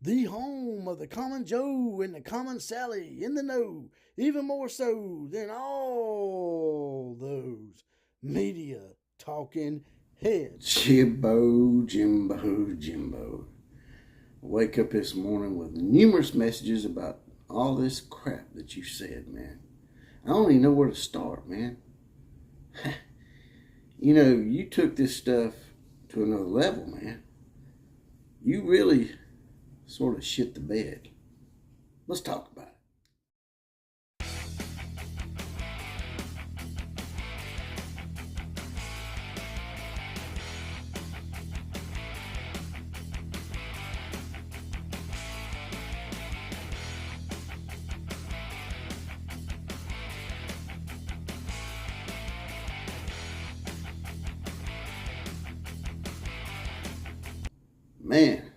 the home of the common Joe and the common Sally in the know, even more so than all those media talking heads. Jimbo. Wake up this morning with numerous messages about all this crap that you said, man. I don't even know where to start, man. You know, you took this stuff to another level, man. You really sort of shit the bed. Let's talk about it. Man,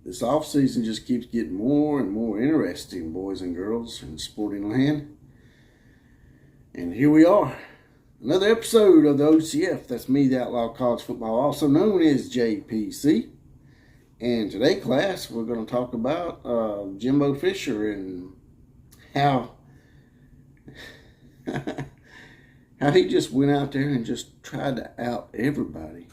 this off season just keeps getting more and more interesting, boys and girls, in sporting land. And here we are, another episode of the OCF. That's me, the Outlaw College Football, also known as JPC. And today, class, we're going to talk about Jimbo Fisher and how he just went out there and just tried to out everybody,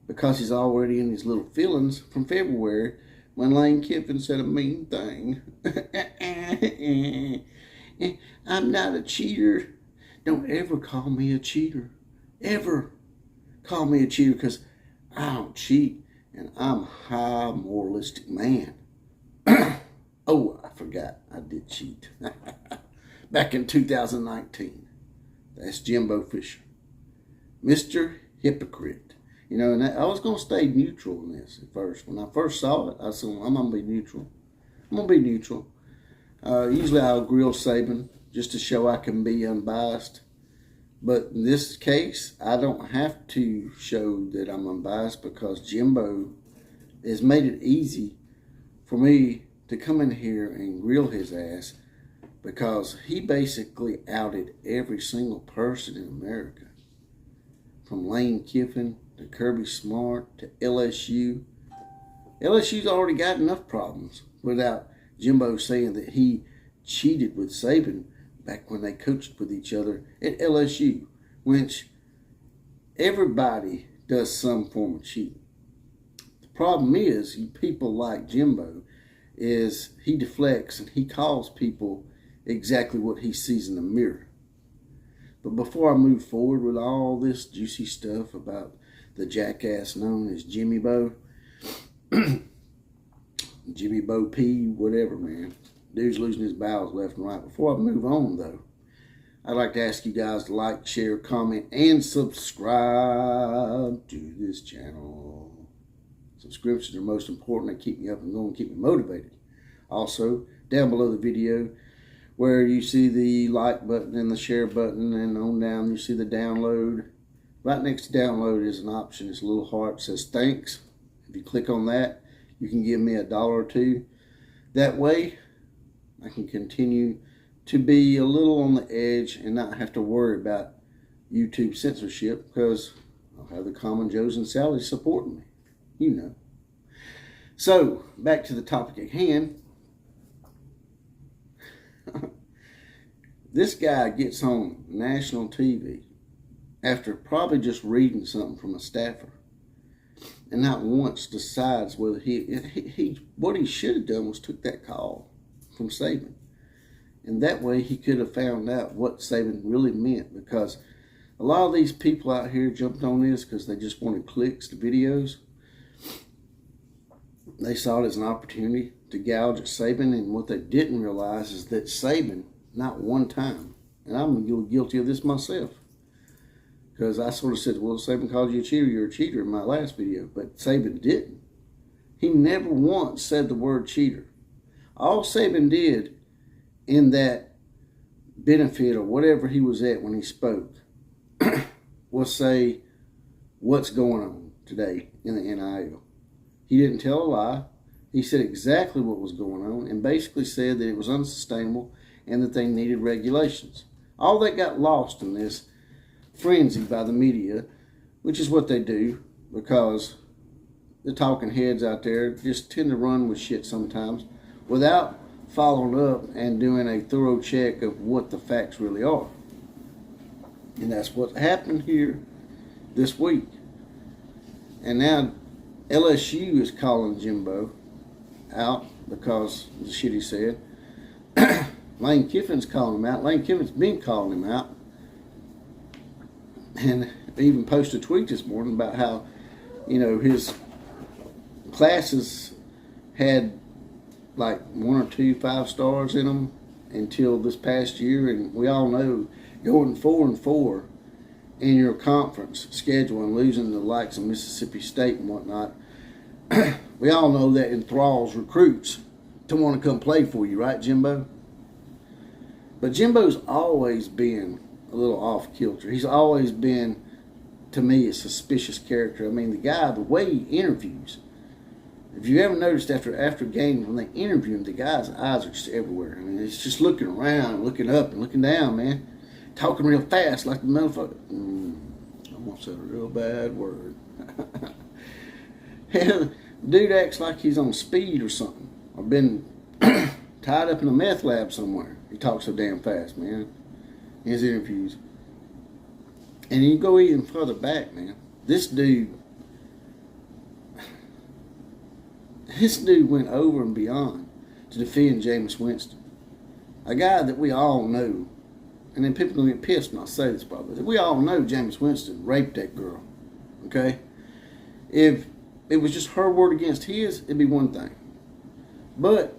because he's already in his little feelings from February when Lane Kiffin said a mean thing. I'm not a cheater. Don't ever call me a cheater. Ever call me a cheater, because I don't cheat and I'm a high moralistic man. Oh, I forgot I did cheat. Back in 2019. That's Jimbo Fisher. Mr. Hypocrite. You know, and I was going to stay neutral in this at first. When I first saw it, I said, well, I'm going to be neutral. Usually I'll grill Saban just to show I can be unbiased. But in this case, I don't have to show that I'm unbiased, because Jimbo has made it easy for me to come in here and grill his ass, because he basically outed every single person in America. From Lane Kiffin to Kirby Smart to LSU. LSU's already got enough problems without Jimbo saying that he cheated with Saban back when they coached with each other at LSU, which everybody does some form of cheating. The problem is, you people like Jimbo, is he deflects and he calls people exactly what he sees in the mirror. But before I move forward with all this juicy stuff about the jackass known as Jimmy Bo, Jimmy Bo P, whatever, man. Dude's losing his bowels left and right. Before I move on, though, I'd like to ask you guys to like, share, comment, and subscribe to this channel. Subscriptions are most important. They keep me up and going, keep me motivated. Also, down below the video, where you see the like button and the share button, and on down you see the download. Right next to download is an option. It's a little heart that says thanks. If you click on that, you can give me $1 or $2. That way, I can continue to be a little on the edge and not have to worry about YouTube censorship, because I'll have the common Joes and Sallys supporting me. You know. So, back to the topic at hand. This guy gets on national TV after probably just reading something from a staffer, and not once decides whether what he should have done was took that call from Saban, and that way he could have found out what Saban really meant, because a lot of these people out here jumped on this because they just wanted clicks to videos. They saw it as an opportunity to gouge at Saban, and what they didn't realize is that Saban, not one time, and I'm guilty of this myself, because I sort of said, well, Saban called you a cheater, you're a cheater in my last video, but Saban didn't. He never once said the word cheater. All Saban did in that benefit or whatever he was at when he spoke was say what's going on today in the NIL. He didn't tell a lie. He said exactly what was going on, and basically said that it was unsustainable and that they needed regulations. All that got lost in this frenzy by the media, which is what they do, because the talking heads out there just tend to run with shit sometimes without following up and doing a thorough check of what the facts really are. And that's what happened here this week. And now LSU is calling Jimbo out because of the shit he said. Lane Kiffin's calling him out. Lane Kiffin's been calling him out. And even posted a tweet this morning about how, his classes had like 1 or 2 5-stars in them until this past year. And we all know going 4-4 in your conference schedule and losing the likes of Mississippi State and whatnot, we all know that enthralls recruits to want to come play for you, right, Jimbo? But Jimbo's always been a little off kilter. He's always been, to me, a suspicious character. I mean, the way he interviews, if you ever noticed after games when they interview him, the guy's eyes are just everywhere. I mean, it's just looking around, looking up and looking down, man. Talking real fast like the motherfucker. I almost said a real bad word. Hell, dude acts like he's on speed or something. Or been tied up in a meth lab somewhere. He talks so damn fast, man, in his interviews. And you go even further back, man. This dude went over and beyond to defend Jameis Winston. A guy that we all know, and then people gonna get pissed when I say this probably, we all know Jameis Winston raped that girl, okay? If it was just her word against his, it'd be one thing. But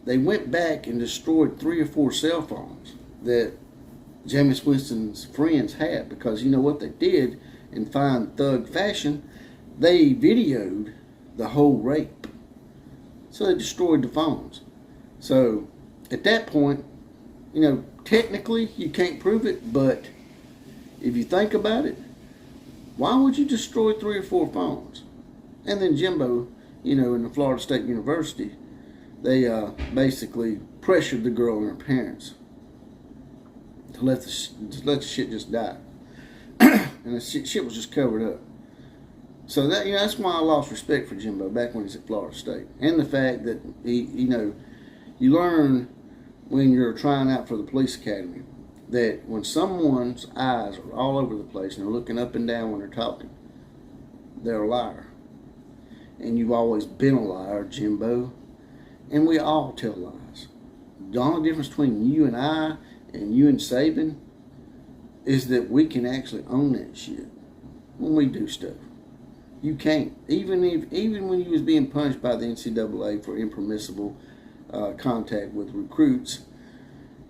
they went back and destroyed 3 or 4 cell phones that Jameis Winston's friends had, because you know what they did in fine thug fashion? They videoed the whole rape. So they destroyed the phones. So at that point, technically you can't prove it, but if you think about it, why would you destroy 3 or 4 phones? And then Jimbo, in the Florida State University, they basically pressured the girl and her parents to let the shit just die. And the shit was just covered up. So that's why I lost respect for Jimbo back when he's at Florida State. And the fact that you learn when you're trying out for the police academy that when someone's eyes are all over the place and they're looking up and down when they're talking, they're a liar. And you've always been a liar, Jimbo. And we all tell lies. The only difference between you and I and you and Saban is that we can actually own that shit when we do stuff. You can't. Even when you was being punished by the NCAA for impermissible contact with recruits,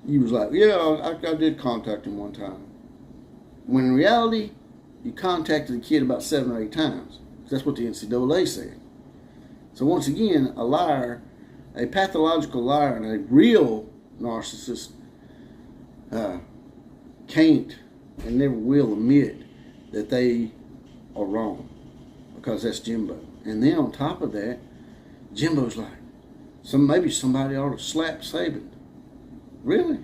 you was like, yeah, I did contact him one time. When in reality, you contacted the kid about 7 or 8 times. That's what the NCAA said. So once again, a liar, a pathological liar, and a real narcissist can't and never will admit that they are wrong, because that's Jimbo. And then on top of that, Jimbo's like, maybe somebody ought to slap Saban. Really?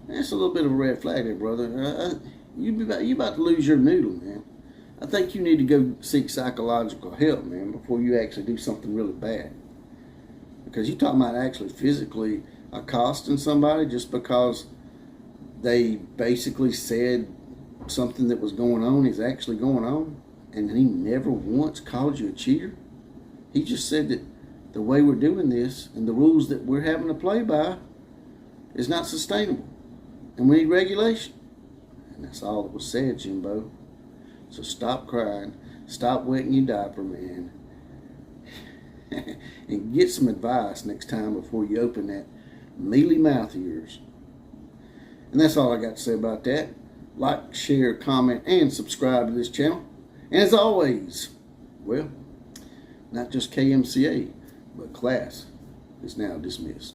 That's a little bit of a red flag there, brother. You about to lose your noodle, man. I think you need to go seek psychological help, man, before you actually do something really bad. Because you're talking about actually physically accosting somebody just because they basically said something that was going on is actually going on, and he never once called you a cheater. He just said that the way we're doing this and the rules that we're having to play by is not sustainable, and we need regulation. And that's all that was said, Jimbo. So stop crying, stop wetting your diaper, man, and get some advice next time before you open that mealy mouth of yours. And that's all I got to say about that. Like, share, comment, and subscribe to this channel. And as always, well, not just KMCA, but class is now dismissed.